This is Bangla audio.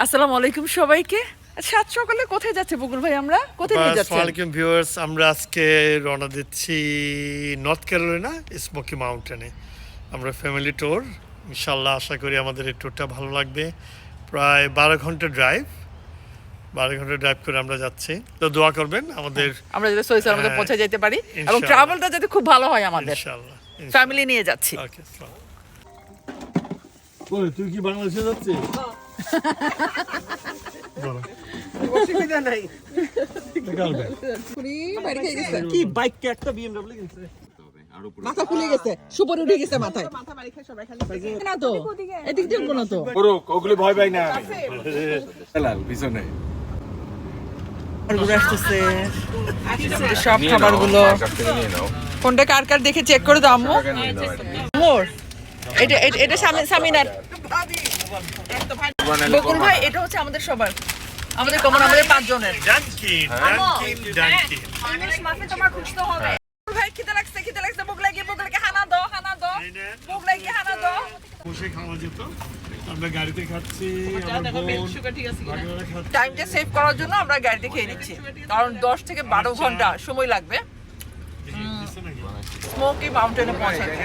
আসসালামু আলাইকুম সবাইকে। সাত সকালে কোথায় যাচ্ছে বকুল ভাই? আমরা কোথায় নিয়ে যাচ্ছি? আসসালামু আলাইকুম ভিউয়ার্স, আমরা আজকে রওনা দিচ্ছি নর্থ ক্যারোলিনা স্মোকি মাউন্টেনে। আমরা ফ্যামিলি ট্যুর, ইনশাল্লাহ আশা করি আমাদের এই ট্যুরটা ভালো লাগবে। প্রায় 12 ঘন্টা ড্রাইভ করে আমরা যাচ্ছি, তো দোয়া করবেন আমাদের আমরা যাতে সহি সালামতে পৌঁছে যেতে পারি এবং ইনশাআল্লাহ। ট্রাভেলটা যাতে খুব ভালো হয় আমাদের। ইনশাল্লাহ। ফ্যামিলি নিয়ে যাচ্ছি। ওকে, তুই কি বাংলাদেশে যাচ্ছিস? অসুবিধা নাই। কি বাইক কে একটা বিএমডব্লিউ কিনছে? মাথা খুলে গেছে, সুপার উঠে গেছে মাথায়। না তো এদিক দিয়ে না তো ওগুলি ভয় পাই না পিছনে আসতেছে সব খাবারগুলো। কোনটা কার কার দেখে চেক করে দাও আম্মু। মোর এটা এটা এটা সামিনার বকুল ভাই, এটা হচ্ছে আমাদের সবার, আমাদের কমন, আমাদের 5 জনের। ডানকিন। ইংলিশ মাফিন তোমার খুঁজতে হবে। বকুল ভাই খিদে লাগছে ভোক লাগে হানা দাও ভোক লাগে হানা দাও। বসে খাওয়া যেত, আমরা গাড়িতে খাচ্ছি। টাইমটা সেভ করার জন্য আমরা গাড়িতে খেয়ে নিচ্ছি, কারণ 10 থেকে 12 ঘন্টা সময় লাগবে স্মোকি মাউন্টেনে পৌঁছাতে।